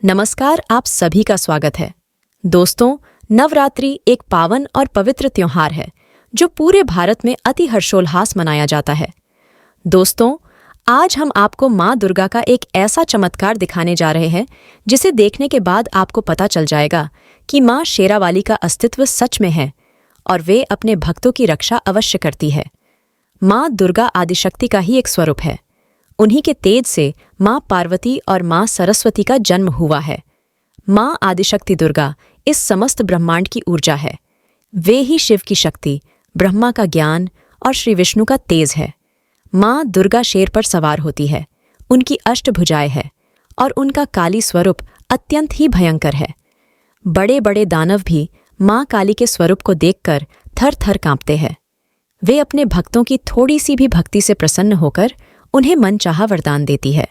नमस्कार, आप सभी का स्वागत है। दोस्तों, नवरात्रि एक पावन और पवित्र त्योहार है जो पूरे भारत में अति हर्षोल्लास मनाया जाता है। दोस्तों, आज हम आपको माँ दुर्गा का एक ऐसा चमत्कार दिखाने जा रहे हैं जिसे देखने के बाद आपको पता चल जाएगा कि माँ शेरावाली का अस्तित्व सच में है और वे अपने भक्तों की रक्षा अवश्य करती है। माँ दुर्गा आदिशक्ति का ही एक स्वरूप है। उन्हीं के तेज से माँ पार्वती और माँ सरस्वती का जन्म हुआ है। माँ आदिशक्ति दुर्गा इस समस्त ब्रह्मांड की ऊर्जा है। वे ही शिव की शक्ति, ब्रह्मा का ज्ञान और श्री विष्णु का तेज है। माँ दुर्गा शेर पर सवार होती है। उनकी अष्टभुजाएं है और उनका काली स्वरूप अत्यंत ही भयंकर है। बड़े बड़े दानव भी माँ काली के स्वरूप को देखकर थर थर कांपते हैं। वे अपने भक्तों की थोड़ी सी भी भक्ति से प्रसन्न होकर उन्हें मनचाहा वरदान देती है।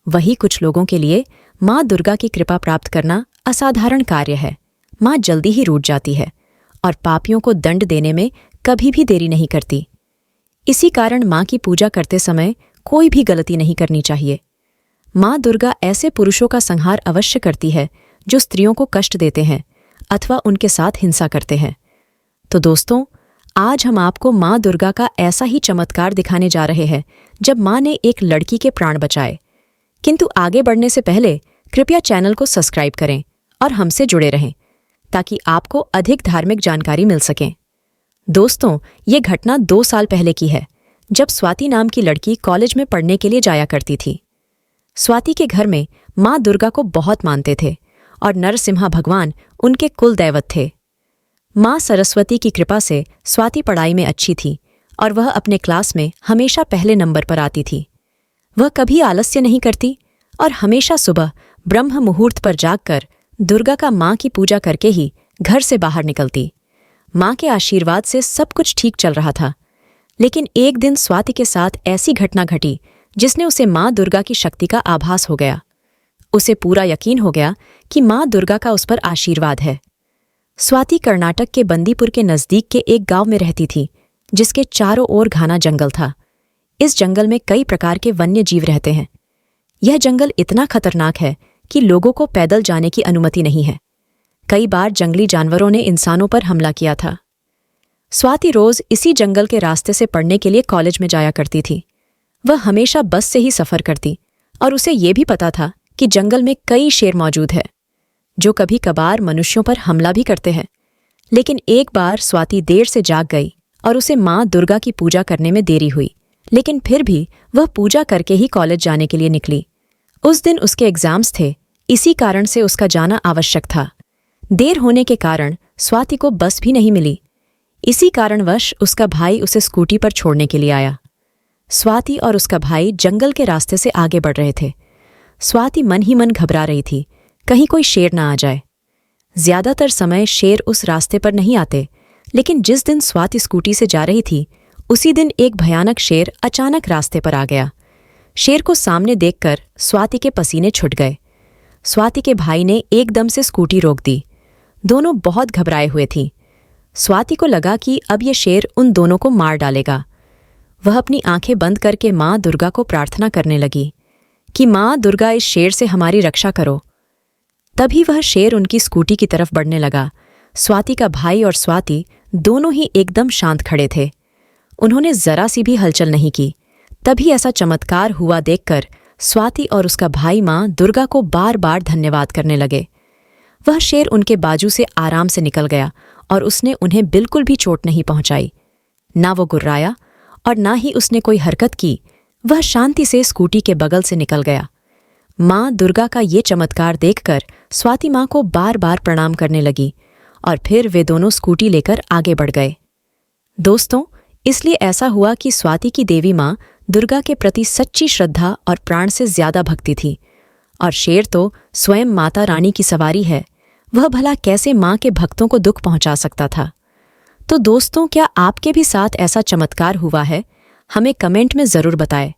वही कुछ लोगों के लिए माँ दुर्गा की कृपा प्राप्त करना असाधारण कार्य है। माँ जल्दी ही रूठ जाती है और पापियों को दंड देने में कभी भी देरी नहीं करती। इसी कारण माँ की पूजा करते समय कोई भी गलती नहीं करनी चाहिए। माँ दुर्गा ऐसे पुरुषों का संहार अवश्य करती है जो स्त्रियों को कष्ट देते हैं अथवा उनके साथ हिंसा करते हैं। तो दोस्तों, आज हम आपको माँ दुर्गा का ऐसा ही चमत्कार दिखाने जा रहे हैं जब माँ ने एक लड़की के प्राण बचाए। किंतु आगे बढ़ने से पहले कृपया चैनल को सब्सक्राइब करें और हमसे जुड़े रहें ताकि आपको अधिक धार्मिक जानकारी मिल सके। दोस्तों, ये घटना 2 साल पहले की है जब स्वाति नाम की लड़की कॉलेज में पढ़ने के लिए जाया करती थी। स्वाति के घर में माँ दुर्गा को बहुत मानते थे और नरसिम्हा भगवान उनके कुल दैवत थे। माँ सरस्वती की कृपा से स्वाति पढ़ाई में अच्छी थी और वह अपने क्लास में हमेशा पहले नंबर पर आती थी। वह कभी आलस्य नहीं करती और हमेशा सुबह ब्रह्म मुहूर्त पर जागकर दुर्गा का माँ की पूजा करके ही घर से बाहर निकलती। माँ के आशीर्वाद से सब कुछ ठीक चल रहा था, लेकिन एक दिन स्वाति के साथ ऐसी घटना घटी जिसने उसे माँ दुर्गा की शक्ति का आभास हो गया। उसे पूरा यकीन हो गया कि माँ दुर्गा का उस पर आशीर्वाद है। स्वाति कर्नाटक के बंदीपुर के नज़दीक के एक गांव में रहती थी जिसके चारों ओर घना जंगल था। इस जंगल में कई प्रकार के वन्य जीव रहते हैं। यह जंगल इतना खतरनाक है कि लोगों को पैदल जाने की अनुमति नहीं है। कई बार जंगली जानवरों ने इंसानों पर हमला किया था। स्वाति रोज इसी जंगल के रास्ते से पढ़ने के लिए कॉलेज में जाया करती थी। वह हमेशा बस से ही सफ़र करती और उसे ये भी पता था कि जंगल में कई शेर मौजूद है जो कभी कभार मनुष्यों पर हमला भी करते हैं। लेकिन एक बार स्वाति देर से जाग गई और उसे माँ दुर्गा की पूजा करने में देरी हुई, लेकिन फिर भी वह पूजा करके ही कॉलेज जाने के लिए निकली। उस दिन उसके एग्जाम्स थे, इसी कारण से उसका जाना आवश्यक था। देर होने के कारण स्वाति को बस भी नहीं मिली। इसी कारणवश उसका भाई उसे स्कूटी पर छोड़ने के लिए आया। स्वाति और उसका भाई जंगल के रास्ते से आगे बढ़ रहे थे। स्वाति मन ही मन घबरा रही थी, कहीं कोई शेर ना आ जाए। ज्यादातर समय शेर उस रास्ते पर नहीं आते, लेकिन जिस दिन स्वाति स्कूटी से जा रही थी उसी दिन एक भयानक शेर अचानक रास्ते पर आ गया। शेर को सामने देखकर स्वाति के पसीने छूट गए। स्वाति के भाई ने एकदम से स्कूटी रोक दी। दोनों बहुत घबराए हुए थीं। स्वाति को लगा कि अब ये शेर उन दोनों को मार डालेगा। वह अपनी आंखें बंद करके माँ दुर्गा को प्रार्थना करने लगी कि माँ दुर्गा, इस शेर से हमारी रक्षा करो। तभी वह शेर उनकी स्कूटी की तरफ बढ़ने लगा। स्वाति का भाई और स्वाति दोनों ही एकदम शांत खड़े थे। उन्होंने जरा सी भी हलचल नहीं की। तभी ऐसा चमत्कार हुआ देखकर स्वाति और उसका भाई माँ दुर्गा को बार बार धन्यवाद करने लगे। वह शेर उनके बाजू से आराम से निकल गया और उसने उन्हें बिल्कुल भी चोट नहीं पहुंचाई। ना वो गुर्राया और ना ही उसने कोई हरकत की। वह शांति से स्कूटी के बगल से निकल गया। माँ दुर्गा का ये चमत्कार देखकर स्वाति माँ को बार बार प्रणाम करने लगी और फिर वे दोनों स्कूटी लेकर आगे बढ़ गए। दोस्तों, इसलिए ऐसा हुआ कि स्वाति की देवी माँ दुर्गा के प्रति सच्ची श्रद्धा और प्राण से ज्यादा भक्ति थी। और शेर तो स्वयं माता रानी की सवारी है, वह भला कैसे माँ के भक्तों को दुख पहुंचा सकता था। तो दोस्तों, क्या आपके भी साथ ऐसा चमत्कार हुआ है? हमें कमेंट में ज़रूर बताएं।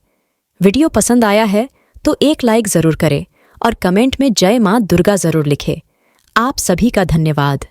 वीडियो पसंद आया है तो एक लाइक ज़रूर करें और कमेंट में जय माँ दुर्गा ज़रूर लिखें। आप सभी का धन्यवाद।